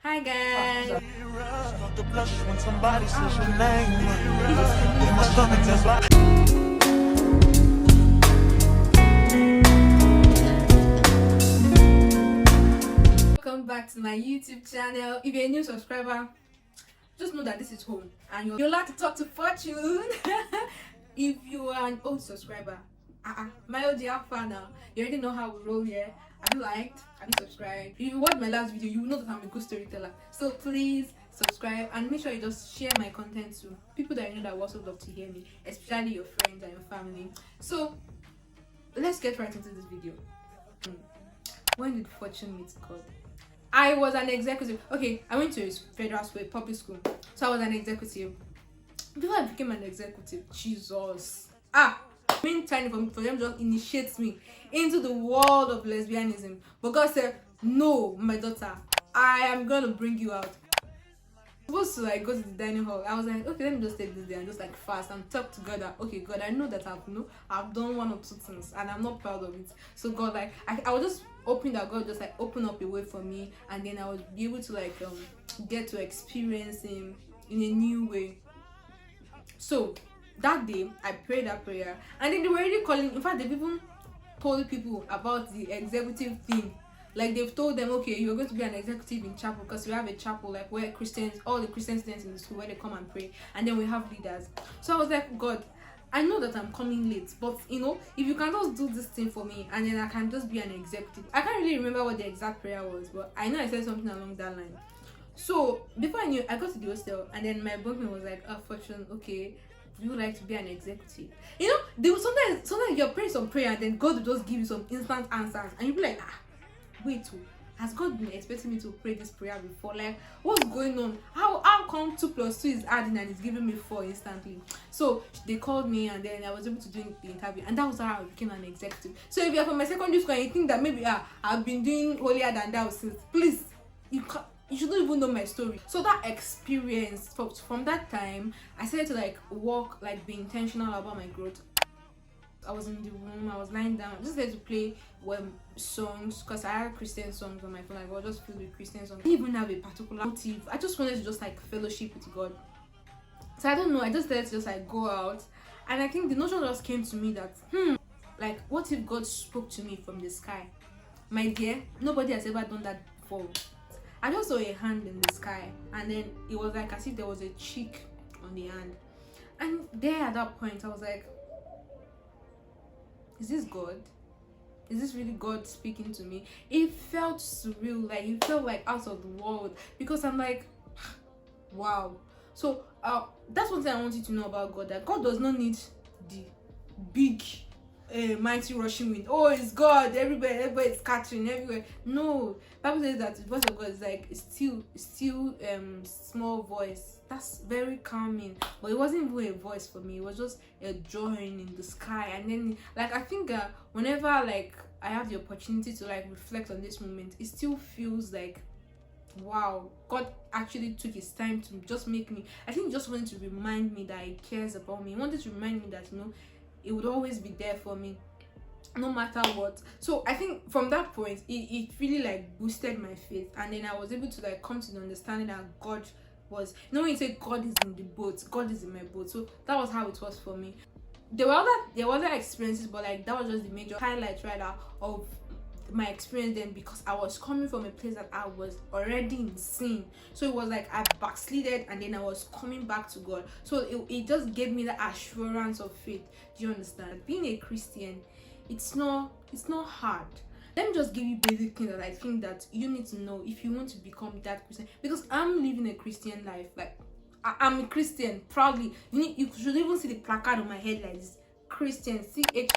Hi guys. Welcome back to my YouTube channel. If you're a new subscriber, just know that this is home and you're allowed to talk to Fortune. If you are an old subscriber, my OG fan now, you already know how we roll here. Have you liked? Have you subscribed? If you watched my last video, you will know that I'm a good storyteller. So please subscribe and make sure you just share my content to people that you know that also love to hear me, especially your friends and your family. So let's get right into this video. When did Fortune meet God? I was an executive. Okay, I went to a federal school, a public school. So I was an executive. Before I became an executive, Jesus. Main time for them just initiates me into the world of lesbianism. But God said, no, my daughter, I am gonna bring you out. I was supposed to like go to the dining hall. I was like, okay, let me just take this day and just like fast and talk to God that, okay, God, I know that I've done one or two things and I'm not proud of it. So God, like I was just hoping that God just like open up a way for me, and then I would be able to like get to experience Him in a new way. So that day I prayed that prayer, and then they were already calling. In fact, they've even told people about the executive thing. Like they've told them, okay, you're going to be an executive in chapel, because we have a chapel like where Christians, all the Christian students in the school, where they come and pray, and then we have leaders. So I was like, God, I know that I'm coming late, but if you can just do this thing for me, and then I can just be an executive. I can't really remember what the exact prayer was, but I know I said something along that line. So before I knew, I got to the hostel, and then my boyfriend was like, Fortune, okay, do you like to be an executive? They will sometimes you're praying some prayer, and then God will just give you some instant answers, and you'll be like, wait, has God been expecting me to pray this prayer before? Like, what's going on? How come 2 + 2 is adding and it's giving me 4 instantly? So they called me, and then I was able to do the interview, and that was how I became an executive. So if you're from my secondary school and you think that maybe I've been doing holier than thou since, please, you shouldn't even know my story. So that experience, from that time, I started to like work, like be intentional about my growth. I was in the room, I was lying down, just there to play songs, because I had Christian songs on my phone. Like, I was just filled with Christian songs. I didn't even have a particular motive. I just wanted to just like fellowship with God. So I don't know, I just started to just like go out, and I think the notion just came to me that like, what if God spoke to me from the sky? My dear, nobody has ever done that before. I just saw a hand in the sky, and then it was like as if there was a cheek on the hand. And there at that point I was like, is this God? Is this really God speaking to me? It felt surreal, like it felt like out of the world, because I'm like, wow. So that's one thing I want you to know about God, that God does not need the big mighty rushing wind. Oh, it's God, everybody's scattering everywhere. No, Bible says that the voice of God is like still small voice. That's very calming. But it wasn't even a voice for me, it was just a drawing in the sky. And then like I think whenever like I have the opportunity to like reflect on this moment, it still feels like, wow, God actually took His time to just make me, I think He just wanted to remind me that He cares about me. He wanted to remind me that it would always be there for me, no matter what. So I think from that point, it really like boosted my faith, and then I was able to like come to the understanding that God was, when you say God is in the boat, God is in my boat. So that was how it was for me. There were other experiences, but like that was just the major highlight of my experience then, because I was coming from a place that I was already in sin. So it was like I backslided, and then I was coming back to God. So it just gave me the assurance of faith. Do you understand? Being a Christian, it's not hard. Let me just give you basic things that I think that you need to know if you want to become that Christian, because I'm living a Christian life. Like I'm a Christian proudly. You should even see the placard on my head like this: Christian, Christian.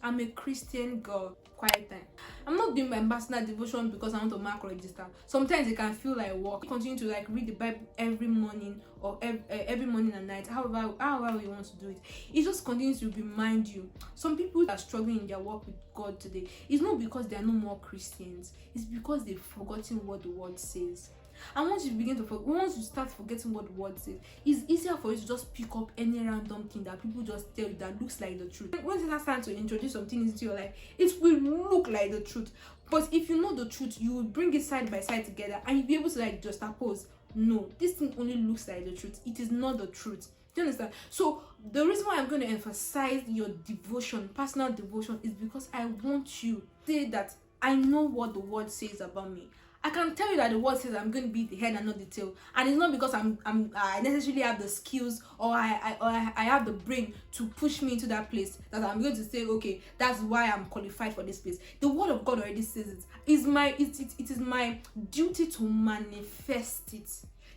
I'm a Christian girl. Quiet time. I'm not doing my ambassador devotion because I want to mark register. Sometimes it can feel like work. Continue to like read the Bible every morning, or every morning and night, however you want to do it. It just continues to remind you. Some people are struggling in their walk with God today. It's not because they are no more Christians. It's because they've forgotten what the word says. And once you start forgetting what the word says, it's easier for you to just pick up any random thing that people just tell you that looks like the truth. Once you start to introduce some things into your life, it will look like the truth. But if you know the truth, you will bring it side by side together and you'll be able to like juxtapose. No, this thing only looks like the truth. It is not the truth. Do you understand? So the reason why I'm going to emphasize your devotion, personal devotion, is because I want you to say that I know what the word says about me. I can tell you that the word says I'm going to be the head and not the tail, and it's not because I necessarily have the skills or I have the brain to push me into that place that I'm going to say, okay, that's why I'm qualified for this place. The word of God already says it. It is my duty to manifest it.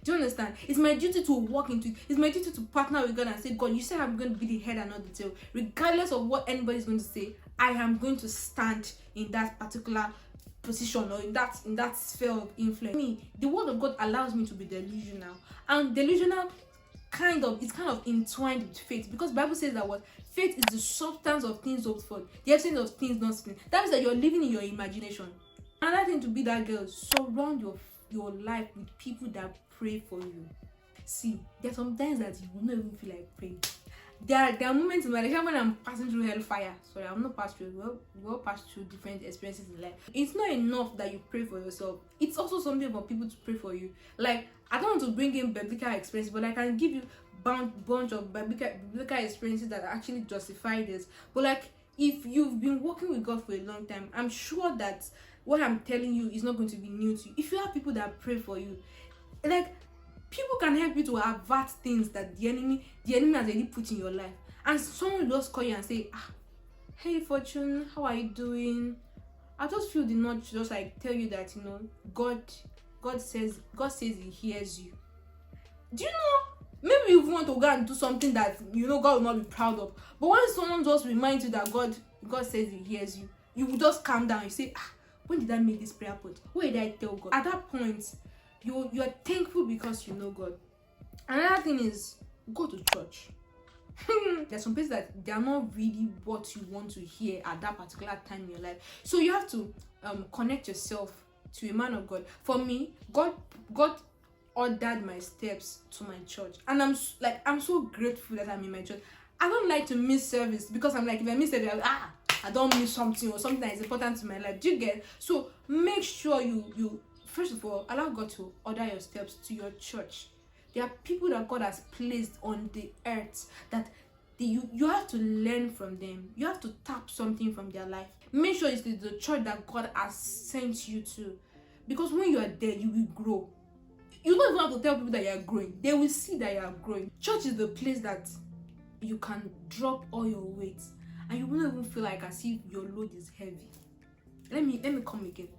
Do you understand? It's my duty to walk into it. It's my duty to partner with God and say, God, you said I'm going to be the head and not the tail. Regardless of what anybody's going to say, I am going to stand in that particular position or in that sphere of influence. The word of God allows me to be delusional, and delusional kind of entwined with faith, because Bible says that what faith is the substance of things hoped for, the essence of things not seen. That means that you're living in your imagination. Another thing to be that girl, surround your life with people that pray for you. See, there's sometimes that you will not even feel like praying. There are moments in my life when I'm passing through hellfire. Sorry, I'm not passed through. We all pass through different experiences in life. It's not enough that you pray for yourself. It's also something for people to pray for you. Like, I don't want to bring in biblical experiences, but I can give you bunch of biblical experiences that actually justify this. But like, if you've been working with God for a long time, I'm sure that what I'm telling you is not going to be new to you. If you have people that pray for you, like, people can help you to avert things that the enemy has already put in your life. And someone will just call you and say, hey Fortune, how are you doing? I just feel the nudge to just like tell you that, you know, God says he hears you. Do you know, maybe you want to go and do something that, you know, God will not be proud of, but when someone just reminds you that God says he hears you, you will just calm down. You say, when did I make this prayer point? Where did I tell God? At that point, you're thankful because you know God. Another thing is, go to church. There's some places that they are not really what you want to hear at that particular time in your life. So you have to connect yourself to a man of God. For me, God ordered my steps to my church, and I'm so grateful that I'm in my church. I don't like to miss service, because I'm like, if I miss service, I don't miss something or something that is important to my life. Do you get? So make sure you first of all, allow God to order your steps to your church. There are people that God has placed on the earth that you have to learn from them. You have to tap something from their life. Make sure it's the church that God has sent you to. Because when you are there, you will grow. You don't even have to tell people that you are growing. They will see that you are growing. Church is the place that you can drop all your weight and you won't even feel like as if your load is heavy. Let me come again.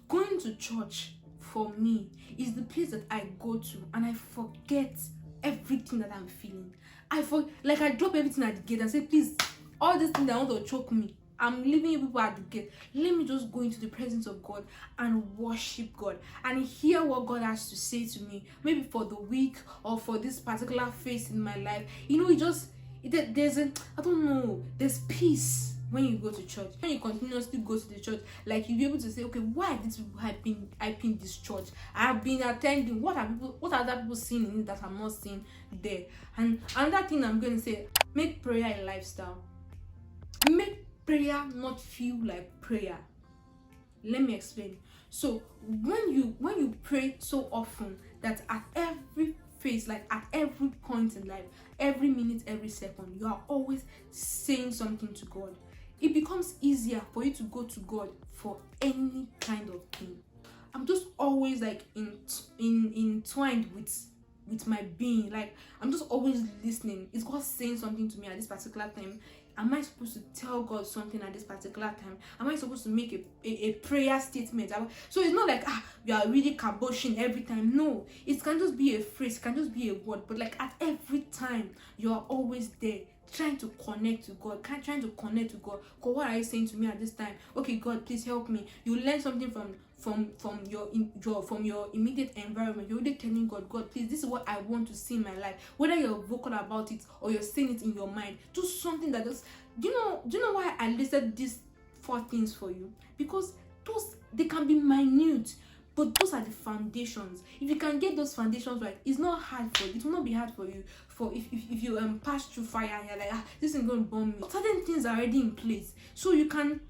Going to church for me is the place that I go to and I forget everything that I'm feeling. I drop everything at the gate and say, please, all these things that want to choke me, I'm leaving you people at the gate. Let me just go into the presence of God and worship God and hear what God has to say to me, maybe for the week or for this particular phase in my life. You know, there's peace when you go to church. When you continuously go to the church, like, you'll be able to say, okay, why did people hyping this church? I've been attending. What are other people seeing in it that I'm not seeing there? And another thing I'm going to say, make prayer a lifestyle. Make prayer not feel like prayer. Let me explain. So when you pray so often that at every phase, like at every point in life, every minute, every second, you are always saying something to God, it becomes easier for you to go to God for any kind of thing. I'm just always like entwined with my being. Like, I'm just always listening. Is God saying something to me at this particular time? Am I supposed to tell God something at this particular time? Am I supposed to make a prayer statement? So it's not like you are really kaboshing every time. No, it can just be a phrase, it can just be a word, but like at every time you are always there trying to connect to God. Trying to connect to God. God, what are you saying to me at this time? Okay, God, please help me. You learn something from your immediate environment. You're already telling God, please, this is what I want to see in my life. Whether you're vocal about it or you're saying it in your mind, do something that does. Do you know why I listed these 4 things for you? Because they can be minute, but those are the foundations. If you can get those foundations right, it's not hard for you. It will not be hard for you. For if you pass through fire and you're like, this is going to burn me. Certain things are already in place, so you can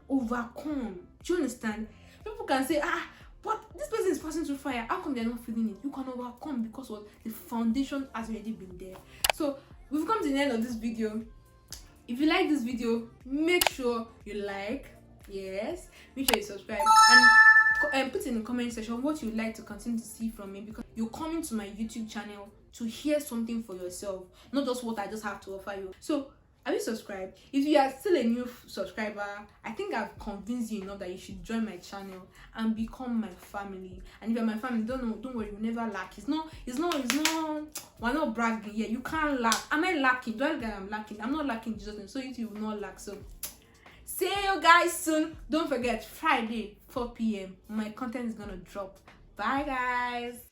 overcome. Do you understand? People can say, but this person is passing through fire. How come they're not feeling it? You can overcome because what the foundation has already been there. So we've come to the end of this video. If you like this video, make sure you like, yes, make sure you subscribe, and put in the comment section what you'd like to continue to see from me, because you're coming to my YouTube channel to hear something for yourself, not just what I just have to offer you. So have you subscribed? If you are still a new subscriber, I think I've convinced you enough that you should join my channel and become my family. And if you're my family, don't worry, you'll never lack. We're not bragging here. You can't lack. Am I lacking? Do I look like I'm lacking? I'm not lacking in Jesus' name. So you will not lack. So see you guys soon. Don't forget, Friday 4 p.m. my content is gonna drop. Bye guys.